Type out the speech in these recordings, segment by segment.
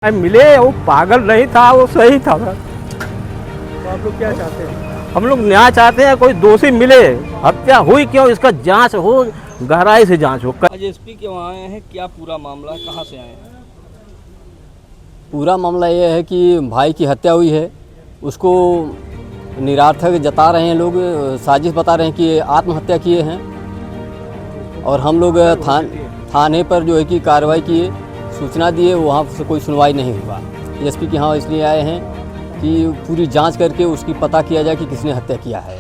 मिले वो पागल नहीं था, वो सही था। तो आप लोग क्या चाहते हैं? हम लोग न्याय चाहते हैं, कोई दोषी मिले। हत्या हुई क्यों, इसका जांच हो, गहराई से जांच हो। आज एसपी के वहाँ आए हैं, क्या पूरा मामला है, कहाँ से आए हैं? पूरा मामला ये है कि भाई की हत्या हुई है, उसको निरार्थक जता रहे हैं लोग, साजिश बता रहे हैं कि आत्महत्या किए हैं। और हम लोग थाने पर जो है कि कार्रवाई किए, सूचना दिए, वहाँ से कोई सुनवाई नहीं हुआ। एसपी के यहाँ इसलिए आए हैं कि पूरी जांच करके उसकी पता किया जाए कि किसने हत्या किया है,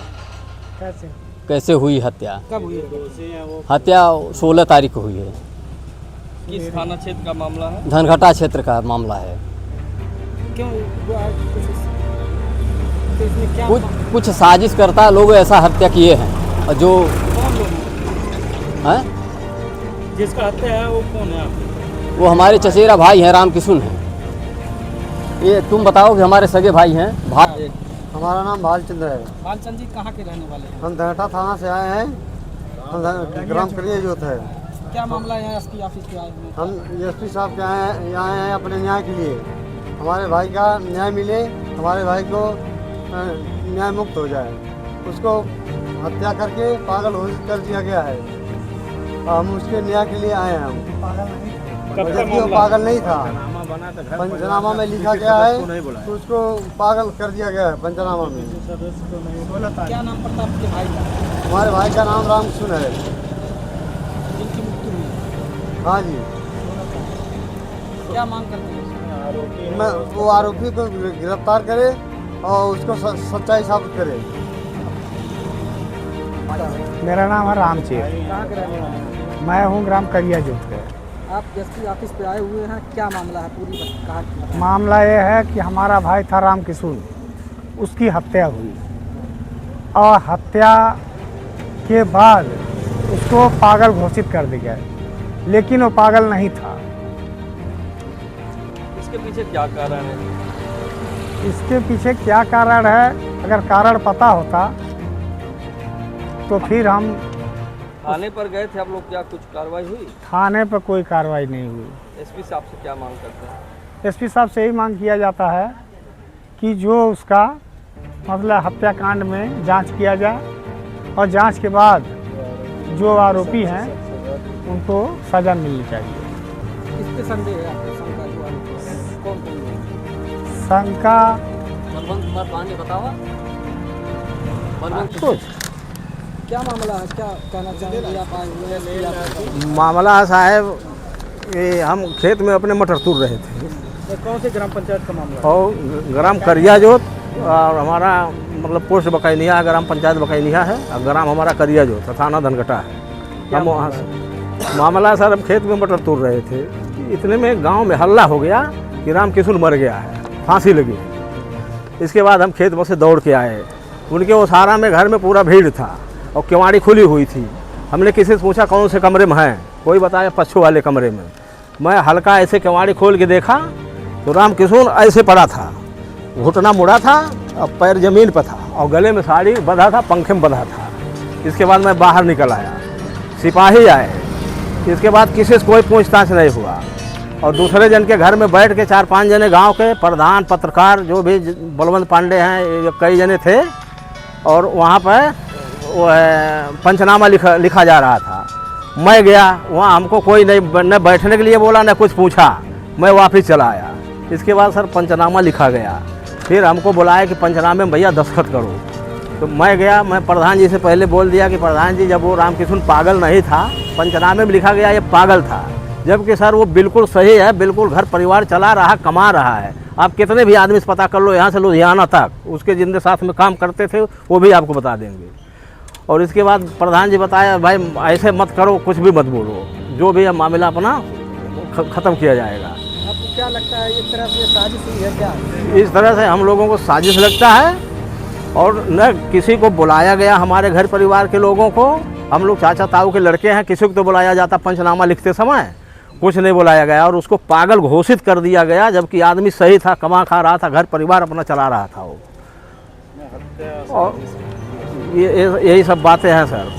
कैसे हुई हत्या। कब हुई है? हत्या 16 तारीख को हुई है। किस थाना क्षेत्र का मामला है? धनघटा क्षेत्र का मामला है। क्यों तो इसमें क्या कुछ साजिश करता लोग ऐसा हत्या किए हैं। और जो कौन लोग हैं जिसका हत्या है वो कौन है? आप वो हमारे चचेरा भाई हैं, राम किशुन हैं। ये तुम बताओ कि हमारे सगे भाई हैं। हमारा नाम भालचंद्र है। बालचंद जी कहाँ के रहने वाले हैं? हम धनघटा थाना से आए हैं। हम ग्राम करिया जोत है। क्या मामला है एसपी ऑफिस पे आए हुए? हम एसपी साहब के आए हैं अपने न्याय के लिए। हमारे भाई का न्याय मिले, हमारे भाई को न्याय मुक्त हो जाए। उसको हत्या करके पागल घोषित कर दिया गया है। हम उसके न्याय के लिए आए हैं। हम जबकि वो पागल नहीं था। पंचनामा में लिखा गया है तो उसको पागल कर दिया गया है पंचनामा में। क्या नाम पड़ता है आपके भाई का? हमारे भाई का नाम राम किशुन है। जिनकी मृत्यु हुई, हाँ जी। क्या मांग करते हैं? मैं वो आरोपी को गिरफ्तार करे और उसको सच्चाई साबित करे। मेरा नाम है रामचेत। कहाँ के रहने वाले हैं? मैं हूँ ग्राम करिया जोत के। आप एसपी ऑफिस पे आए हुए हैं, क्या मामला है पूरी कहा? मामला ये है कि हमारा भाई था राम किशुन, उसकी हत्या हुई और हत्या के बाद उसको पागल घोषित कर दिया गया, लेकिन वो पागल नहीं था। इसके पीछे क्या कारण है? इसके पीछे क्या कारण है, अगर कारण पता होता तो फिर हम थाने पर गए थे आप लोग, क्या कुछ कार्रवाई हुई? थाने पर कोई कार्रवाई नहीं हुई। एसपी साहब से क्या मांग करते हैं? एसपी साहब से यही मांग किया जाता है कि जो उसका मतलब हत्याकांड में जांच किया जाए और जांच के बाद जो आरोपी हैं उनको सज़ा मिलनी चाहिए। किस पे संदेह है आपको? शंका जो आरोपी है, कौन कौन है? शंका बलवंत कुमार पांडे बताओ। कुछ क्या मामला है, क्या कहना चाहेंगे आप आए हुए एसपी ऑफिस पे? मामला है साहब, ये हम खेत में अपने मटर तूर रहे थे ये कौन से ग्राम पंचायत का मामला है? और ग्राम करिया जोत और हमारा मतलब पोस्ट बकैनिया, ग्राम पंचायत बकैनिया है और ग्राम हमारा करिया जोत, थाना धनघटा है। हम वहाँ से मामला सर, हम खेत में मटर तोड़ रहे थे, इतने में गांव में हल्ला हो गया कि राम किशुन मर गया है, फांसी लगी। इसके बाद हम खेत में से दौड़ के आए। उनके ओसारा में घर में पूरा भीड़ था और केवाड़ी खुली हुई थी। हमने किसी से पूछा कौन से कमरे में हैं, कोई बताया पश्चिम वाले कमरे में। मैं हल्का ऐसे केवाड़ी खोल के देखा तो राम किशुन ऐसे पड़ा था, घुटना मुड़ा था और पैर जमीन पर था और गले में साड़ी बंधा था, पंखे में बंधा था। इसके बाद मैं बाहर निकल आया, सिपाही आए। इसके बाद किसी से कोई पूछताछ नहीं हुआ और दूसरे जन के घर में बैठ के 4-5 जने गांव के प्रधान, पत्रकार, जो भी बलवंत पांडे हैं, कई जने थे और वहाँ पर वो है पंचनामा लिखा जा रहा था। मैं गया वहाँ, हमको कोई नहीं न बैठने के लिए बोला न कुछ पूछा, मैं वापस चला आया। इसके बाद सर पंचनामा लिखा गया, फिर हमको बुलाया कि पंचनामे में भैया दस्तखत करो। तो मैं गया, मैं प्रधान जी से पहले बोल दिया कि प्रधान जी, जब वो राम किशुन पागल नहीं था, पंचनामे में लिखा गया ये पागल था, जबकि सर वो बिल्कुल सही है, बिल्कुल घर परिवार चला रहा, कमा रहा है। आप कितने भी आदमी से पता कर लो, यहाँ से लुधियाना तक उसके जिनके साथ में काम करते थे वो भी आपको बता देंगे। और इसके बाद प्रधान जी बताया भाई ऐसे मत करो, कुछ भी मत बोलो, जो भी है मामला अपना ख़त्म किया जाएगा। आपको क्या लगता है, एक तरह से साजिश हुई है क्या? इस तरह से हम लोगों को साजिश लगता है और न किसी को बुलाया गया, हमारे घर परिवार के लोगों को। हम लोग चाचा ताऊ के लड़के हैं, किसी को तो बुलाया जाता पंचनामा लिखते समय, कुछ नहीं बुलाया गया और उसको पागल घोषित कर दिया गया, जबकि आदमी सही था, कमा खा रहा था, घर परिवार अपना चला रहा था वो। और यही सब बातें हैं सर।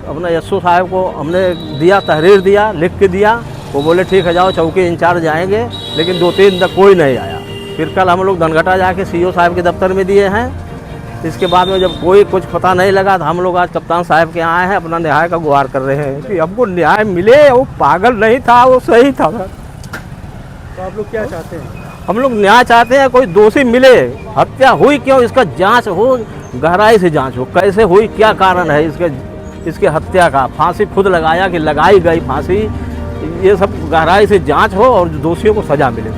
अपना एसओ साहब को हमने दिया, तहरीर दिया, लिख के दिया वो बोले ठीक है जाओ चौकी इंचार्ज आएंगे, लेकिन 2-3 दिन तक कोई नहीं आया। फिर कल हम लोग धनघटा जाके सीओ साहब के दफ्तर में दिए हैं। इसके बाद में जब कोई कुछ पता नहीं लगा तो हम लोग आज कप्तान साहब के यहाँ आए हैं, अपना न्याय का गुहार कर रहे हैं कि हमको न्याय मिले। वो पागल नहीं था, वो सही था। तो आप लोग क्या चाहते हैं? हम लोग न्याय चाहते हैं, कोई दोषी मिले। हत्या हुई क्यों, इसका जांच हो, गहराई से जांच हो, कैसे हुई, क्या कारण है इसके हत्या का। फांसी खुद लगाया कि लगाई गई फांसी, ये सब गहराई से जांच हो और दोषियों को सजा मिले।